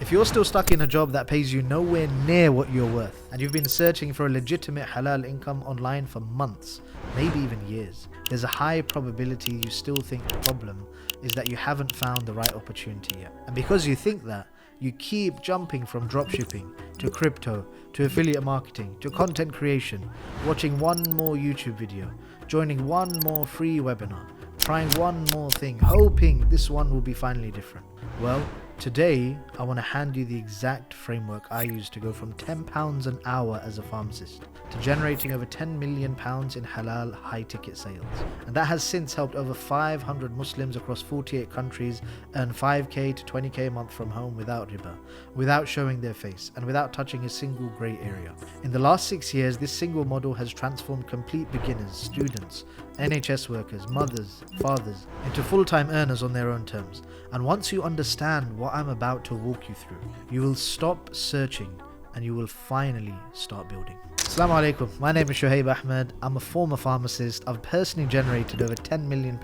If you're still stuck in a job that pays you nowhere near what you're worth, and you've been searching for a legitimate halal income online for months, maybe even years, there's a high probability you still think the problem is that you haven't found the right opportunity yet. And because you think that, you keep jumping from dropshipping to crypto to affiliate marketing to content creation, watching one more YouTube video, joining one more free webinar, trying one more thing, hoping this one will be finally different. Well, today I want to hand you the exact framework I use to go from £10 an hour as a pharmacist to generating over £10 million in halal high ticket sales. And that has since helped over 500 Muslims across 48 countries earn 5k to 20k a month from home without riba, without showing their face, and without touching a single grey area. In the last 6 years, this single model has transformed complete beginners, students, NHS workers, mothers, fathers into full-time earners on their own terms. And once you understand what I'm about to walk you through, you will stop searching and you will finally start building. Assalamu alaikum, my name is Shohaib Ahmed. I'm a former pharmacist. I've personally generated over £10 million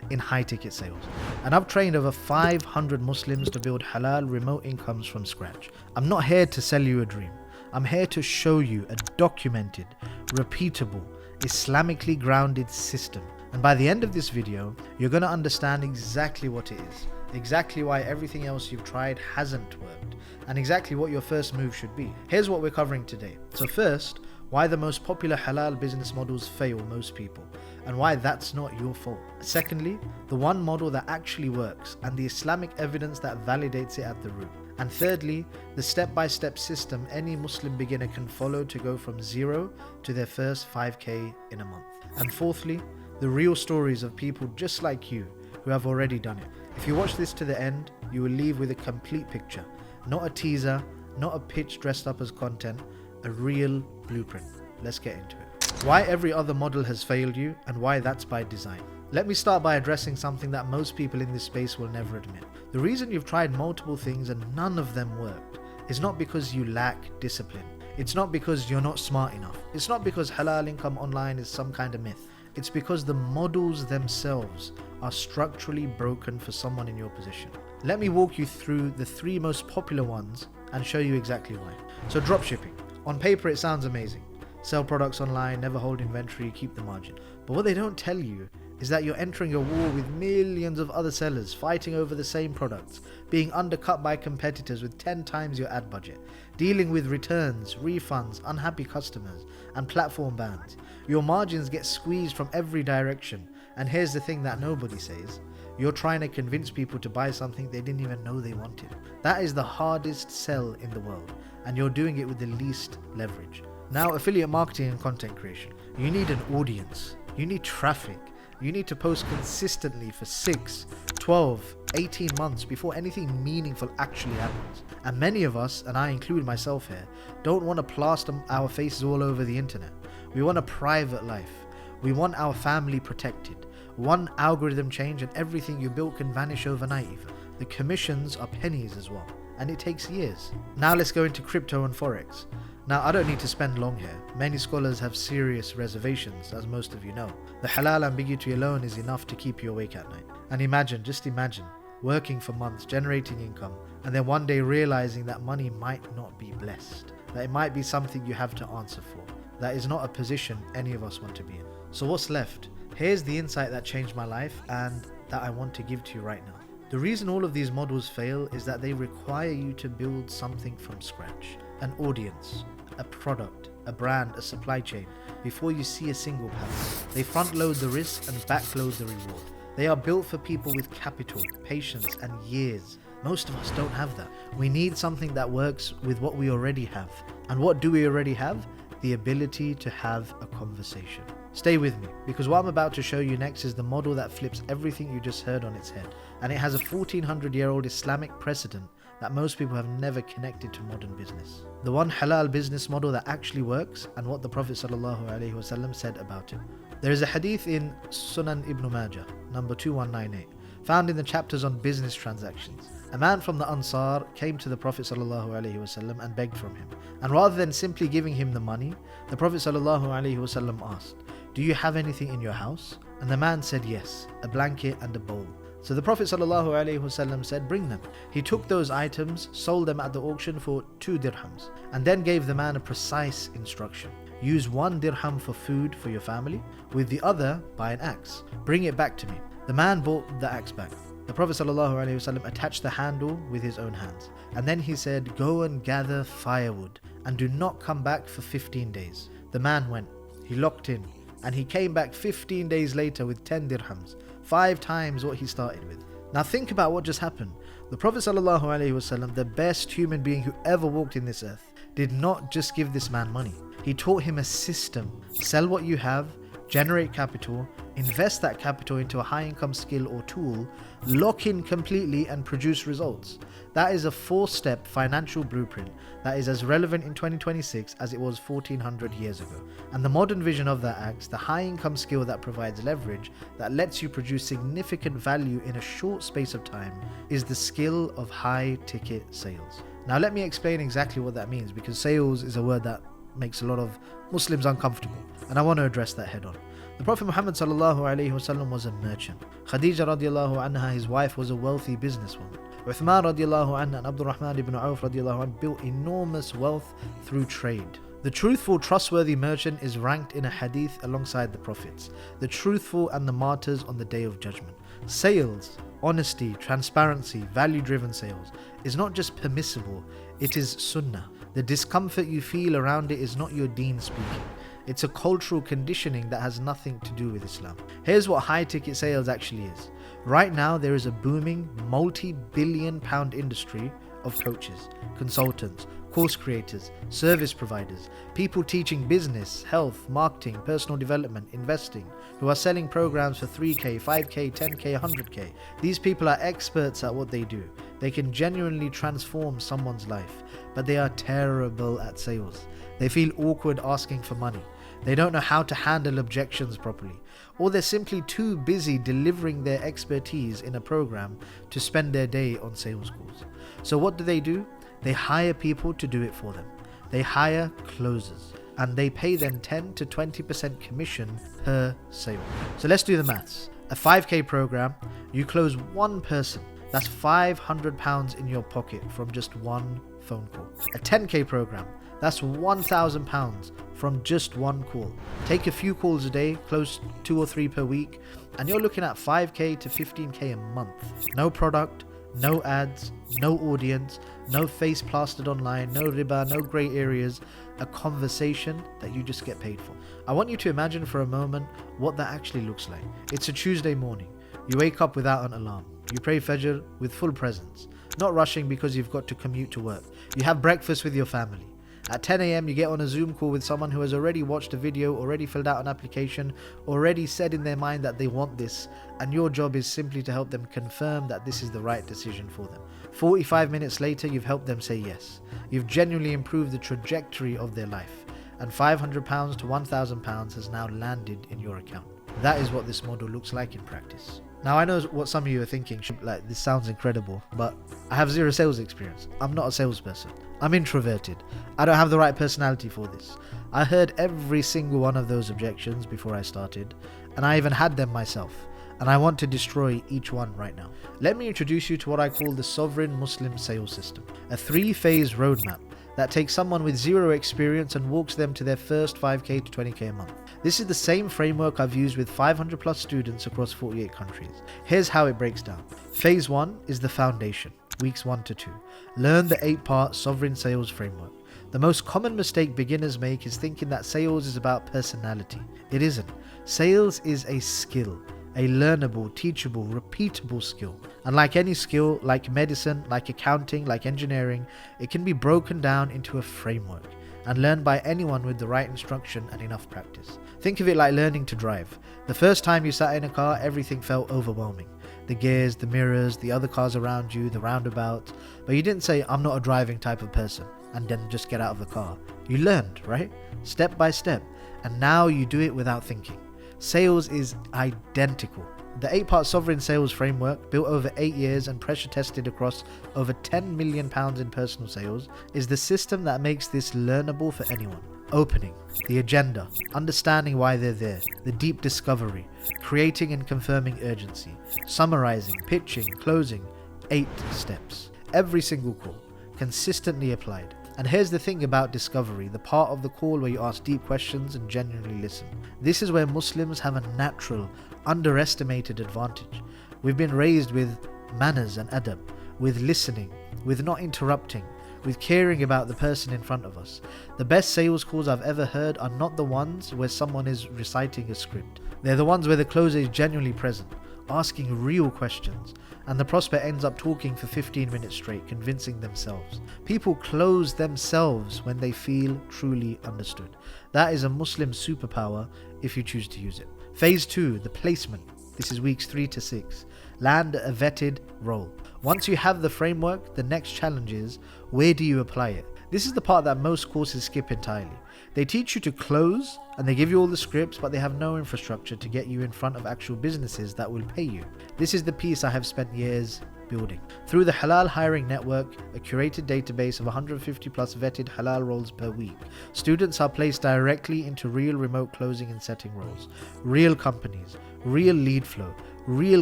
in high ticket sales. And I've trained over 500 Muslims to build halal remote incomes from scratch. I'm not here to sell you a dream. I'm here to show you a documented, repeatable, Islamically grounded system. And by the end of this video, you're going to understand exactly what it is, exactly why everything else you've tried hasn't worked, and exactly what your first move should be. Here's what we're covering today. So first, why the most popular halal business models fail most people, and why that's not your fault. Secondly, the one model that actually works, and the Islamic evidence that validates it at the root. And thirdly, the step-by-step system any Muslim beginner can follow to go from zero to their first 5k in a month. And fourthly, the real stories of people just like you who have already done it. If you watch this to the end, you will leave with a complete picture, not a teaser, not a pitch dressed up as content, a real blueprint. Let's get into it. Why every other model has failed you and why that's by design. Let me start by addressing something that most people in this space will never admit. The reason you've tried multiple things and none of them worked is not because you lack discipline. It's not because you're not smart enough. It's not because halal income online is some kind of myth. It's because the models themselves are structurally broken for someone in your position. Let me walk you through the 3 most popular ones and show you exactly why. So dropshipping. On paper it sounds amazing. Sell products online, never hold inventory, keep the margin. But what they don't tell you is that you're entering a war with millions of other sellers fighting over the same products, being undercut by competitors with 10 times your ad budget, dealing with returns, refunds, unhappy customers, and platform bans. Your margins get squeezed from every direction, and here's the thing that nobody says: you're trying to convince people to buy something they didn't even know they wanted. That is the hardest sell in the world, and you're doing it with the least leverage. Now, affiliate marketing and content creation. You need an audience, you need traffic. You need to post consistently for 6, 12, 18 months before anything meaningful actually happens. And many of us, and I include myself here, don't want to plaster our faces all over the internet. We want a private life. We want our family protected. One algorithm change and everything you built can vanish overnight even. The commissions are pennies as well, and it takes years. Now let's go into crypto and forex. Now, I don't need to spend long here. Many scholars have serious reservations, as most of you know. The halal ambiguity alone is enough to keep you awake at night. And just imagine, working for months, generating income, and then one day realizing that money might not be blessed, that it might be something you have to answer for. That is not a position any of us want to be in. So what's left? Here's the insight that changed my life and that I want to give to you right now. The reason all of these models fail is that they require you to build something from scratch. An audience, a product, a brand, a supply chain, before you see a single path. They front load the risk and back load the reward. They are built for people with capital, patience, and years. Most of us don't have that. We need something that works with what we already have. And what do we already have? The ability to have a conversation. Stay with me, because what I'm about to show you next is the model that flips everything you just heard on its head. And it has a 1400-year-old Islamic precedent that most people have never connected to modern business. The one halal business model that actually works, and what the Prophet ﷺ said about it. There is a hadith in Sunan Ibn Majah, number 2198, found in the chapters on business transactions. A man from the Ansar came to the Prophet ﷺ and begged from him. And rather than simply giving him the money, the Prophet ﷺ asked, "Do you have anything in your house?" And the man said yes, a blanket and a bowl. So the Prophet ﷺ said, bring them. He took those items, sold them at the auction for 2 dirhams, and then gave the man a precise instruction. Use 1 dirham for food for your family, with the other buy an axe. Bring it back to me. The man brought the axe back. The Prophet ﷺ attached the handle with his own hands, and then he said, go and gather firewood, and do not come back for 15 days. The man went, he locked in, and he came back 15 days later with 10 dirhams, 5 times what he started with. Now think about what just happened. The Prophet ﷺ, the best human being who ever walked in this earth, did not just give this man money. He taught him a system. Sell what you have, generate capital, invest that capital into a high income skill or tool, lock in completely and produce results. That is a 4-step financial blueprint that is as relevant in 2026 as it was 1400 years ago. And the modern vision of that axe, the high income skill that provides leverage, that lets you produce significant value in a short space of time, is the skill of high ticket sales. Now let me explain exactly what that means, because sales is a word that makes a lot of Muslims uncomfortable, and I want to address that head on. The Prophet Muhammad ﷺ was a merchant. Khadija radiallahu anha, his wife, was a wealthy businesswoman. Uthman radiallahu anhu and Abdurrahman ibn Auf radiallahu anhu built enormous wealth through trade. The truthful, trustworthy merchant is ranked in a hadith alongside the prophets, the truthful and the martyrs on the day of judgment. Sales, honesty, transparency, value-driven sales is not just permissible, it is sunnah. The discomfort you feel around it is not your deen speaking. It's a cultural conditioning that has nothing to do with Islam. Here's what high-ticket sales actually is. Right now, there is a booming multi-billion-pound industry of coaches, consultants, course creators, service providers, people teaching business, health, marketing, personal development, investing, who are selling programs for 3K, 5K, 10K, 100K. These people are experts at what they do. They can genuinely transform someone's life, but they are terrible at sales. They feel awkward asking for money. They don't know how to handle objections properly, or they're simply too busy delivering their expertise in a program to spend their day on sales calls. So what do? They hire people to do it for them. They hire closers, and they pay them 10 to 20% commission per sale. So let's do the maths. A 5K program, you close one person. That's £500 in your pocket from just one phone call. A 10K program, that's £1,000 from just one call. Take a few calls a day, close 2 or 3 per week, and you're looking at 5K to 15K a month. No product, no ads, no audience, no face plastered online, no riba, no grey areas, a conversation that you just get paid for. I want you to imagine for a moment what that actually looks like. It's a Tuesday morning. You wake up without an alarm. You pray Fajr with full presence, not rushing because you've got to commute to work. You have breakfast with your family. At 10 a.m. you get on a Zoom call with someone who has already watched a video, already filled out an application, already said in their mind that they want this, and your job is simply to help them confirm that this is the right decision for them. 45 minutes later, you've helped them say yes. You've genuinely improved the trajectory of their life, and £500 to £1,000 has now landed in your account. That is what this model looks like in practice. Now I know what some of you are thinking, like, this sounds incredible, but I have zero sales experience. I'm not a salesperson. I'm introverted. I don't have the right personality for this. I heard every single one of those objections before I started, and I even had them myself, and I want to destroy each one right now. Let me introduce you to what I call the Sovereign Muslim Sales System, a 3-phase roadmap that takes someone with zero experience and walks them to their first 5K to 20K a month. This is the same framework I've used with 500 plus students across 48 countries. Here's how it breaks down. Phase 1 is the foundation, weeks 1 to 2. Learn the 8-part Sovereign Sales Framework. The most common mistake beginners make is thinking that sales is about personality. It isn't. Sales is a skill. A learnable, teachable, repeatable skill. And like any skill, like medicine, like accounting, like engineering, it can be broken down into a framework and learned by anyone with the right instruction and enough practice. Think of it like learning to drive. The first time you sat in a car, everything felt overwhelming. The gears, the mirrors, the other cars around you, the roundabout. But you didn't say, I'm not a driving type of person, and then just get out of the car. You learned, right? Step by step. And now you do it without thinking. Sales is identical. The 8-part Sovereign Sales Framework, built over 8 years and pressure tested across over £10 million in personal sales, is the system that makes this learnable for anyone. opening, the agenda, understanding why they're there, the deep discovery, creating and confirming urgency, summarizing, pitching, closing, 8 steps. Every single call, consistently applied. And here's the thing about discovery, the part of the call where you ask deep questions and genuinely listen. This is where Muslims have a natural, underestimated advantage. We've been raised with manners and adab, with listening, with not interrupting, with caring about the person in front of us. The best sales calls I've ever heard are not the ones where someone is reciting a script. They're the ones where the closer is genuinely present, asking real questions, and the prospect ends up talking for 15 minutes straight, convincing themselves. People close themselves when they feel truly understood. That is a Muslim superpower if you choose to use it. Phase 2, the placement. This is weeks 3 to 6. Land a vetted role. Once you have the framework, the next challenge is, where do you apply it? This is the part that most courses skip entirely. They teach you to close and they give you all the scripts, but they have no infrastructure to get you in front of actual businesses that will pay you. This is the piece I have spent years building. Through the Halal hiring network, a curated database of 150 plus vetted Halal roles per week, students are placed directly into real remote closing and setting roles, real companies, real lead flow, real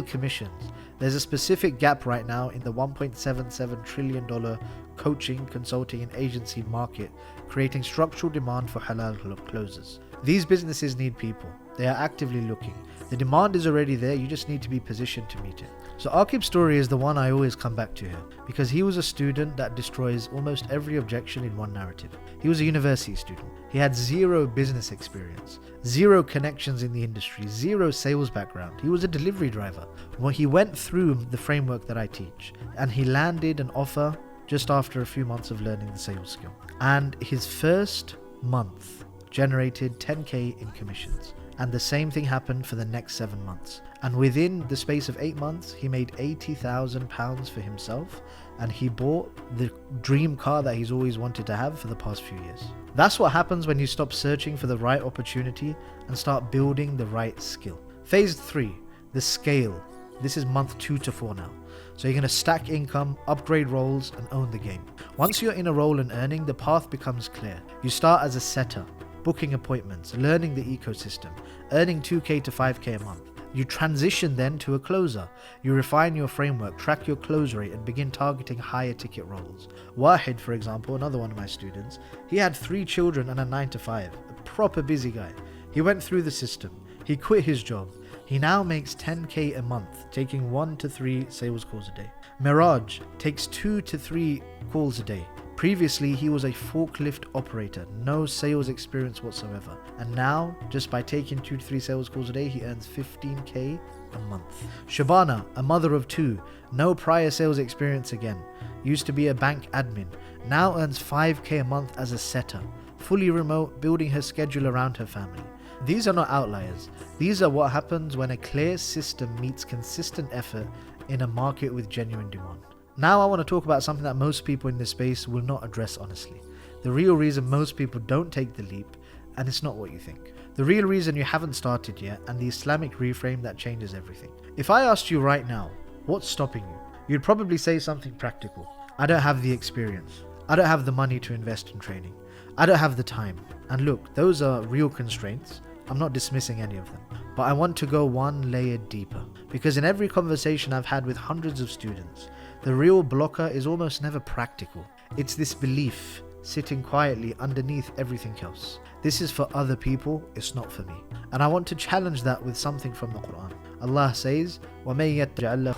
commissions. There's a specific gap right now in the $1.77 trillion coaching, consulting and agency market, creating structural demand for halal closers. These businesses need people. They are actively looking. The demand is already there, you just need to be positioned to meet it. So Akif's story is the one I always come back to here, because he was a student that destroys almost every objection in one narrative. He was a university student. He had 0 business experience, 0 connections in the industry, 0 sales background. He was a delivery driver. Well, he went through the framework that I teach, and he landed an offer just after a few months of learning the sales skill. And his first month generated 10k in commissions. And the same thing happened for the next 7 months. And within the space of 8 months, he made £80,000 for himself, and he bought the dream car that he's always wanted to have for the past few years. That's what happens when you stop searching for the right opportunity and start building the right skill. Phase 3, the scale. This is month 2 to 4 now. So you're going to stack income, upgrade roles, and own the game. Once you're in a role and earning, the path becomes clear. You start as a setter, booking appointments, learning the ecosystem, earning 2k to 5k a month. You transition then to a closer. You refine your framework, track your close rate, and begin targeting higher ticket roles. Wahid, for example, another one of my students, he had 3 children and a 9 to 5, a proper busy guy. He went through the system. He quit his job. He now makes 10k a month, taking 1 to 3 sales calls a day. Miraj takes 2 to 3 calls a day. Previously, he was a forklift operator, no sales experience whatsoever. And now, just by taking 2 to 3 sales calls a day, he earns 15k a month. Shabana, a mother of 2, no prior sales experience again. Used to be a bank admin, now earns 5k a month as a setter. Fully remote, building her schedule around her family. These are not outliers. These are what happens when a clear system meets consistent effort in a market with genuine demand. Now I want to talk about something that most people in this space will not address honestly. The real reason most people don't take the leap, and it's not what you think. The real reason you haven't started yet, and the Islamic reframe that changes everything. If I asked you right now, what's stopping you? You'd probably say something practical. I don't have the experience. I don't have the money to invest in training. I don't have the time. And look, those are real constraints. I'm not dismissing any of them. But I want to go one layer deeper. Because in every conversation I've had with hundreds of students, the real blocker is almost never practical. It's this belief sitting quietly underneath everything else. This is for other people, it's not for me. And I want to challenge that with something from the Quran. Allah says, وَمَن يَتَّقِ اللَّهَ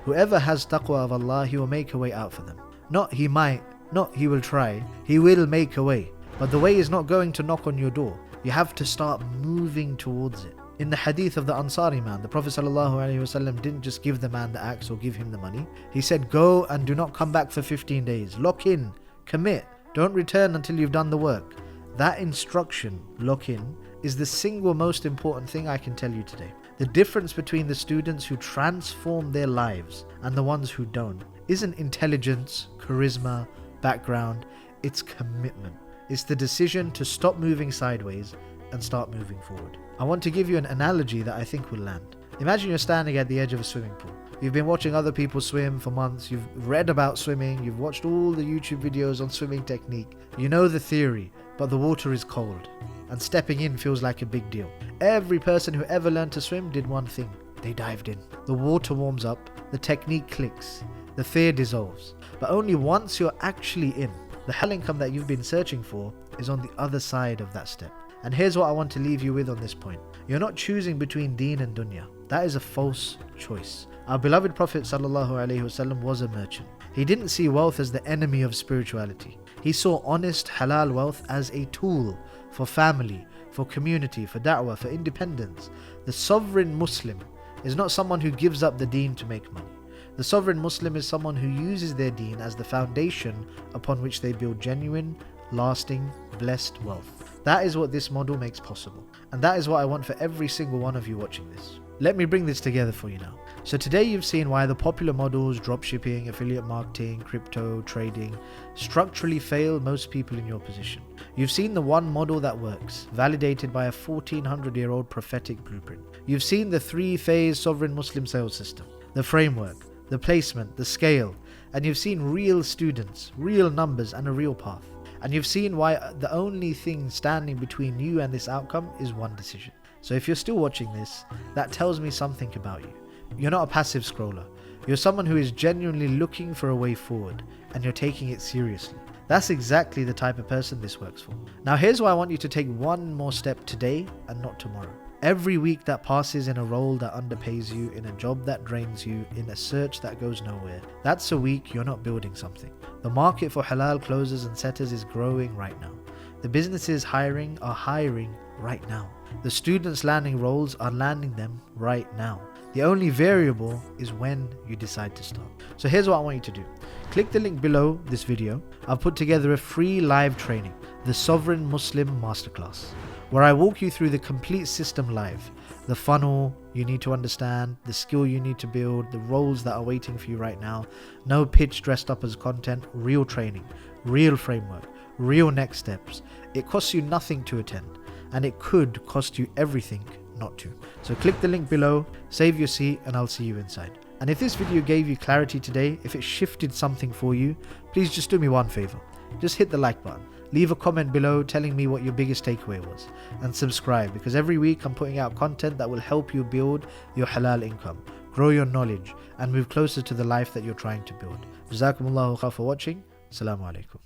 Whoever has taqwa of Allah, He will make a way out for them. Not He might, not He will try, He will make a way. But the way is not going to knock on your door. You have to start moving towards it. In the hadith of the Ansari man, the Prophet ﷺ didn't just give the man the axe or give him the money. He said, go and do not come back for 15 days. Lock in, commit, don't return until you've done the work. That instruction, lock in, is the single most important thing I can tell you today. The difference between the students who transform their lives and the ones who don't isn't intelligence, charisma, background, it's commitment. It's the decision to stop moving sideways and start moving forward. I want to give you an analogy that I think will land. Imagine you're standing at the edge of a swimming pool. You've been watching other people swim for months, you've read about swimming, you've watched all the YouTube videos on swimming technique. You know the theory, but the water is cold, and stepping in feels like a big deal. Every person who ever learned to swim did one thing: they dived in. The water warms up, the technique clicks, the fear dissolves. But only once you're actually in, the halal income that you've been searching for is on the other side of that step. And here's what I want to leave you with on this point. You're not choosing between deen and dunya. That is a false choice. Our beloved Prophet ﷺ was a merchant. He didn't see wealth as the enemy of spirituality. He saw honest halal wealth as a tool for family, for community, for da'wah, for independence. The sovereign Muslim is not someone who gives up the deen to make money. The sovereign Muslim is someone who uses their deen as the foundation upon which they build genuine, lasting, blessed wealth. That is what this model makes possible. And that is what I want for every single one of you watching this. Let me bring this together for you now. So today you've seen why the popular models, dropshipping, affiliate marketing, crypto, trading, structurally fail most people in your position. You've seen the one model that works, validated by a 1400-year-old prophetic blueprint. You've seen the three-phase sovereign Muslim sales system, the framework, the placement, the scale, and you've seen real students, real numbers, and a real path. And you've seen why the only thing standing between you and this outcome is one decision. So if you're still watching this, that tells me something about you. You're not a passive scroller. You're someone who is genuinely looking for a way forward, and you're taking it seriously. That's exactly the type of person this works for. Now here's why I want you to take one more step today and not tomorrow. Every week that passes in a role that underpays you, in a job that drains you, in a search that goes nowhere, that's a week you're not building something. The market for halal closers and setters is growing right now. The businesses hiring are hiring right now. The students landing roles are landing them right now. The only variable is when you decide to start. So here's what I want you to do. Click the link below this video. I've put together a free live training, the Sovereign Muslim Masterclass, where I walk you through the complete system live. The funnel you need to understand, the skill you need to build, the roles that are waiting for you right now. No pitch dressed up as content, real training, real framework, real next steps. It costs you nothing to attend, and it could cost you everything not to. So click the link below, save your seat, and I'll see you inside. And if this video gave you clarity today, if it shifted something for you, please just do me one favor. Just hit the like button. Leave a comment below telling me what your biggest takeaway was. And subscribe, because every week I'm putting out content that will help you build your halal income, grow your knowledge, and move closer to the life that you're trying to build. Jazakumullahu khair for watching. Assalamu alaikum.